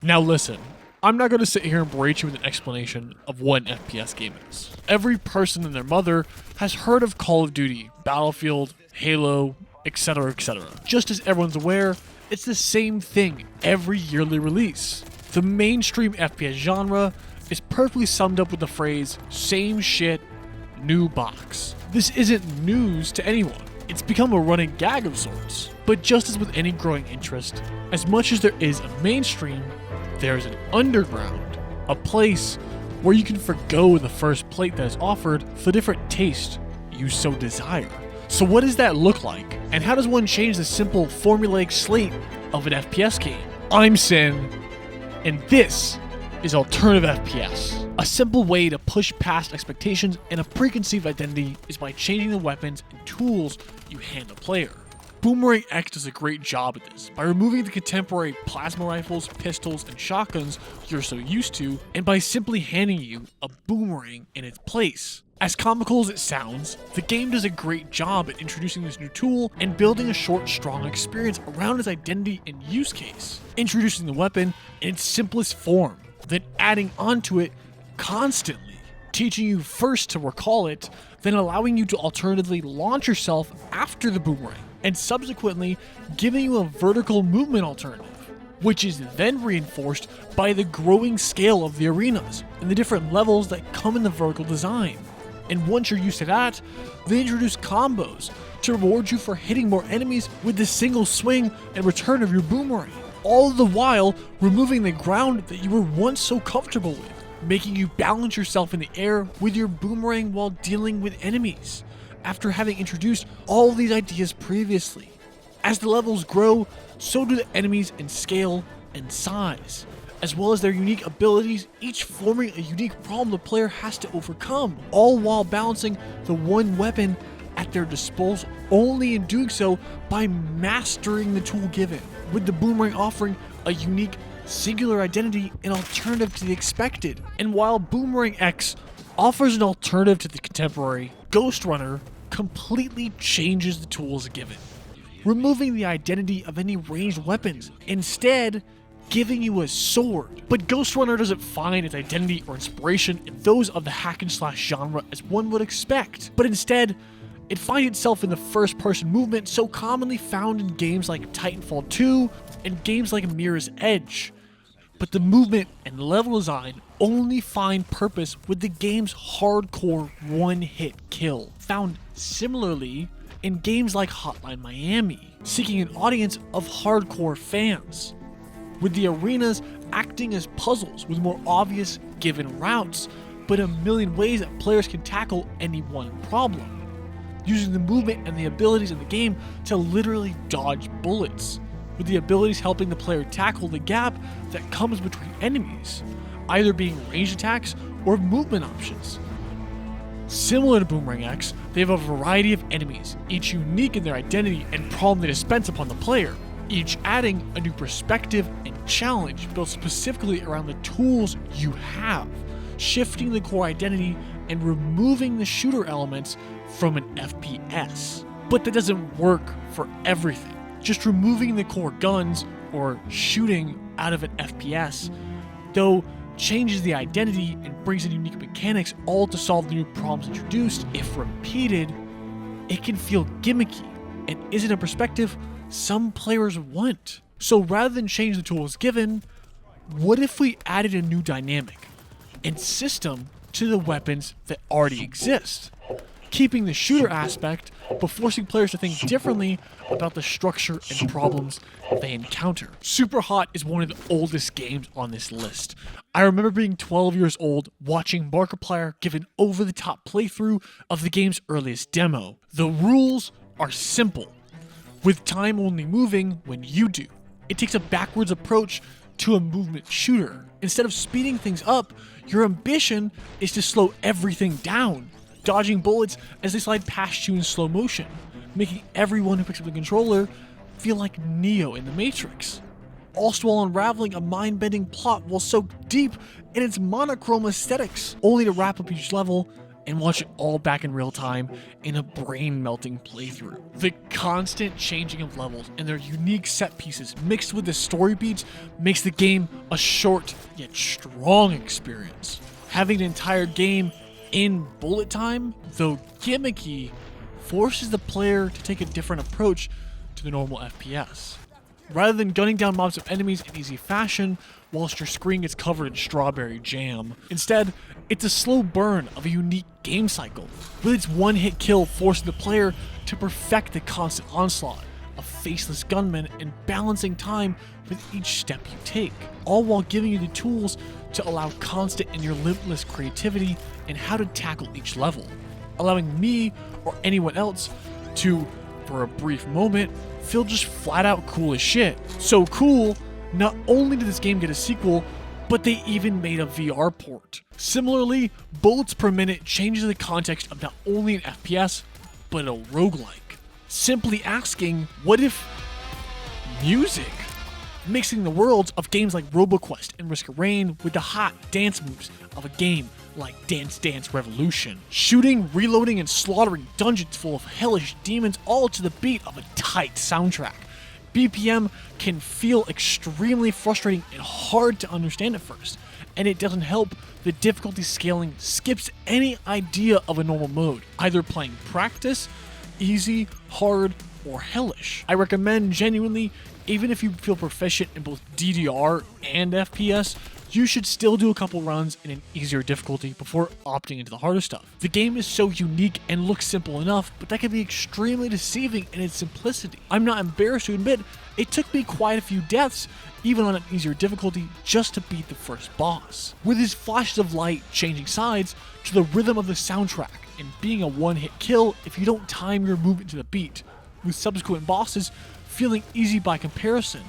Now listen, I'm not going to sit here and berate you with an explanation of what an FPS game is. Every person and their mother has heard of Call of Duty, Battlefield, Halo, etc, etc. Just as everyone's aware, it's the same thing every yearly release. The mainstream FPS genre is perfectly summed up with the phrase, same shit, new box. This isn't news to anyone. It's become a running gag of sorts. But just as with any growing interest, as much as there is a mainstream, there's an underground, a place where you can forgo the first plate that is offered for the different taste you so desire. So what does that look like? And how does one change the simple formulaic slate of an FPS game? I'm Sin, and this is Alternative FPS. A simple way to push past expectations and a preconceived identity is by changing the weapons and tools you hand a player. Boomerang X does a great job at this, by removing the contemporary plasma rifles, pistols, and shotguns you're so used to, and by simply handing you a boomerang in its place. As comical as it sounds, the game does a great job at introducing this new tool and building a short, strong experience around its identity and use case. Introducing the weapon in its simplest form, then adding onto it constantly, teaching you first to recall it, then allowing you to alternatively launch yourself after the boomerang, and subsequently giving you a vertical movement alternative, which is then reinforced by the growing scale of the arenas and the different levels that come in the vertical design. And once you're used to that, they introduce combos to reward you for hitting more enemies with the single swing and return of your boomerang, all the while removing the ground that you were once so comfortable with, making you balance yourself in the air with your boomerang while dealing with enemies, after having introduced all these ideas previously. As the levels grow, so do the enemies in scale and size, as well as their unique abilities, each forming a unique problem the player has to overcome, all while balancing the one weapon at their disposal, only in doing so by mastering the tool given, with the boomerang offering a unique singular identity and alternative to the expected. And while Boomerang X offers an alternative to the contemporary, GHOSTRUNNER completely changes the tools given, removing the identity of any ranged weapons, instead giving you a sword. But GHOSTRUNNER doesn't find its identity or inspiration in those of the hack and slash genre as one would expect, but instead it finds itself in the first person movement so commonly found in games like Titanfall 2 and games like Mirror's Edge. But the movement and level design only find purpose with the game's hardcore one-hit kill, found similarly in games like Hotline Miami, seeking an audience of hardcore fans, with the arenas acting as puzzles with more obvious given routes, but a million ways that players can tackle any one problem, using the movement and the abilities in the game to literally dodge bullets, with the abilities helping the player tackle the gap that comes between enemies, either being ranged attacks or movement options. Similar to Boomerang X, they have a variety of enemies, each unique in their identity and problem they dispense upon the player, each adding a new perspective and challenge built specifically around the tools you have, shifting the core identity and removing the shooter elements from an FPS. But that doesn't work for everything. Just removing the core guns or shooting out of an FPS, though, changes the identity and brings in unique mechanics, all to solve the new problems introduced. If repeated, it can feel gimmicky and isn't a perspective some players want. So rather than change the tools given, what if we added a new dynamic and system to the weapons that already exist, keeping the shooter aspect but forcing players to think differently about the structure and problems they encounter? SUPERHOT is one of the oldest games on this list. I remember being 12 years old, watching Markiplier give an over-the-top playthrough of the game's earliest demo. The rules are simple, with time only moving when you do. It takes a backwards approach to a movement shooter. Instead of speeding things up, your ambition is to slow everything down, dodging bullets as they slide past you in slow motion, making everyone who picks up the controller feel like Neo in the Matrix, also while unraveling a mind-bending plot while so deep in its monochrome aesthetics, only to wrap up each level and watch it all back in real time in a brain-melting playthrough. The constant changing of levels and their unique set pieces mixed with the story beats makes the game a short yet strong experience. Having an entire game in bullet time, though gimmicky, forces the player to take a different approach to the normal FPS. Rather than gunning down mobs of enemies in easy fashion whilst your screen gets covered in strawberry jam, instead, it's a slow burn of a unique game cycle, with its one-hit kill forcing the player to perfect the constant onslaught of faceless gunmen and balancing time with each step you take, all while giving you the tools to allow constant and your limitless creativity in how to tackle each level, allowing me or anyone else to, for a brief moment, feel just flat out cool as shit. So cool, not only did this game get a sequel, but they even made a VR port. Similarly, bullets per minute changes the context of not only an FPS, but a roguelike. Simply asking, what if music? Mixing the worlds of games like RoboQuest and Risk of Rain with the hot dance moves of a game like Dance Dance Revolution. Shooting, reloading, and slaughtering dungeons full of hellish demons all to the beat of a tight soundtrack. BPM can feel extremely frustrating and hard to understand at first, and it doesn't help the difficulty scaling skips any idea of a normal mode, either playing practice, easy, hard, or hellish. I recommend genuinely, even if you feel proficient in both DDR and FPS, you should still do a couple runs in an easier difficulty before opting into the harder stuff. The game is so unique and looks simple enough, but that can be extremely deceiving in its simplicity. I'm not embarrassed to admit, it took me quite a few deaths, even on an easier difficulty, just to beat the first boss. With his flashes of light changing sides to the rhythm of the soundtrack and being a one-hit kill if you don't time your movement to the beat, with subsequent bosses feeling easy by comparison.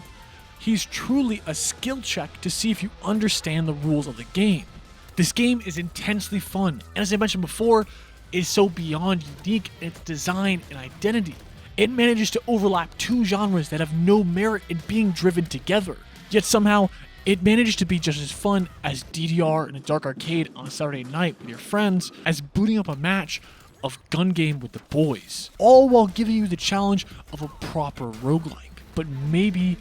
He's truly a skill check to see if you understand the rules of the game. This game is intensely fun, and as I mentioned before, is so beyond unique in its design and identity. It manages to overlap two genres that have no merit in being driven together, yet somehow it manages to be just as fun as DDR in a dark arcade on a Saturday night with your friends as booting up a match of Gun Game with the boys, all while giving you the challenge of a proper roguelike. But maybe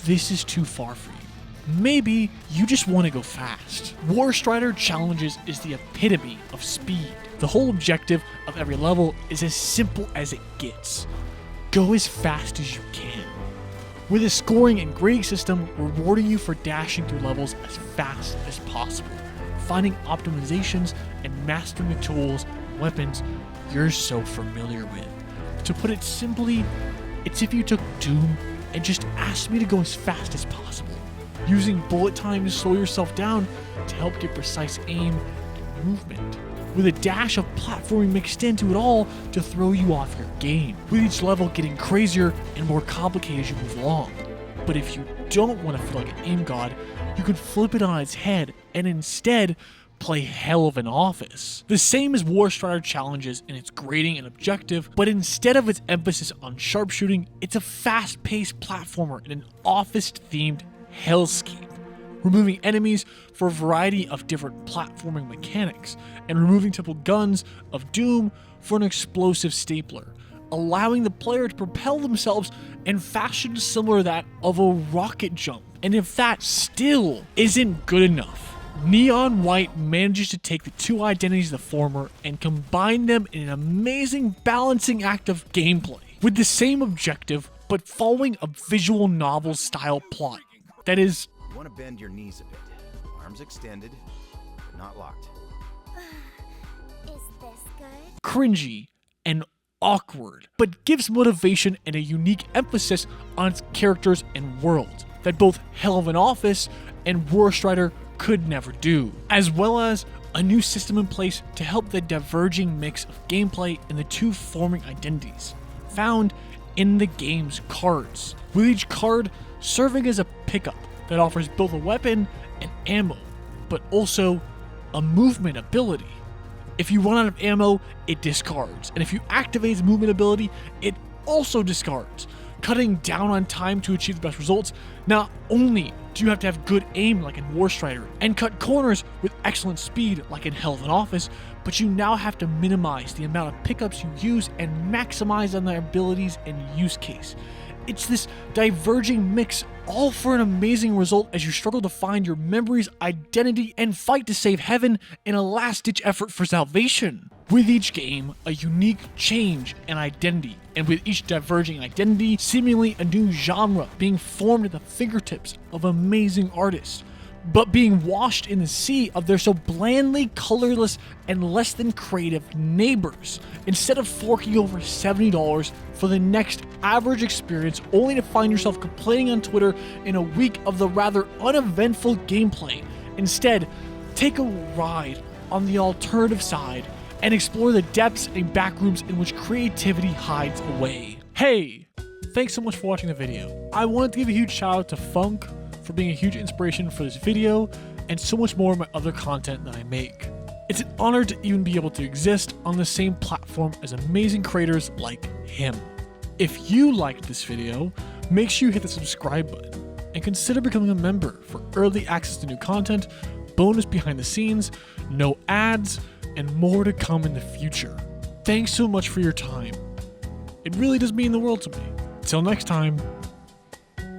this is too far for you. Maybe you just want to go fast. WARSTRIDER Challenges is the epitome of speed. The whole objective of every level is as simple as it gets. Go as fast as you can, with a scoring and grading system rewarding you for dashing through levels as fast as possible, finding optimizations and mastering the tools and weapons you're so familiar with. To put it simply, it's if you took Doom and just asked me to go as fast as possible, using bullet time to slow yourself down to help get precise aim and movement, with a dash of platforming mixed into it all to throw you off your game, with each level getting crazier and more complicated as you move along. But if you don't want to feel like an aim god, you can flip it on its head and instead play Hell of an Office. The same as WARSTRIDER Challenges in its grading and objective, but instead of its emphasis on sharpshooting, it's a fast-paced platformer in an office-themed hellscape, removing enemies for a variety of different platforming mechanics, and removing typical guns of Doom for an explosive stapler, allowing the player to propel themselves in fashion similar to that of a rocket jump. And if that still isn't good enough, Neon White manages to take the two identities of the former and combine them in an amazing balancing act of gameplay, with the same objective, but following a visual novel style plot. That is, you want to bend your knees a bit. Arms extended, but not locked. Is this good? cringy and awkward, but gives motivation and a unique emphasis on its characters and world that both Hell of an Office and WARSTRIDER could never do, as well as a new system in place to help the diverging mix of gameplay in the two forming identities found in the game's cards, with each card serving as a pickup that offers both a weapon and ammo, but also a movement ability. If you run out of ammo, it discards, and if you activate its movement ability, it also discards, cutting down on time to achieve the best results. Not only do you have to have good aim like in WARSTRIDER and cut corners with excellent speed like in Hell of an Office, but you now have to minimize the amount of pickups you use and maximize on their abilities and use case. It's this diverging mix, all for an amazing result as you struggle to find your memories, identity, and fight to save heaven in a last-ditch effort for salvation. With each game, a unique change and identity, and with each diverging identity, seemingly a new genre being formed at the fingertips of amazing artists, but being washed in the sea of their so blandly colorless and less than creative neighbors, instead of forking over $70 for the next average experience only to find yourself complaining on Twitter in a week of the rather uneventful gameplay. Instead, take a ride on the alternative side and explore the depths and backrooms in which creativity hides away. Hey, thanks so much for watching the video. I wanted to give a huge shout out to Funk for being a huge inspiration for this video and so much more of my other content that I make. It's an honor to even be able to exist on the same platform as amazing creators like him. If you liked this video, make sure you hit the subscribe button and consider becoming a member for early access to new content, bonus behind the scenes, no ads, and more to come in the future. Thanks so much for your time. It really does mean the world to me. Till next time,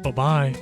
bye-bye.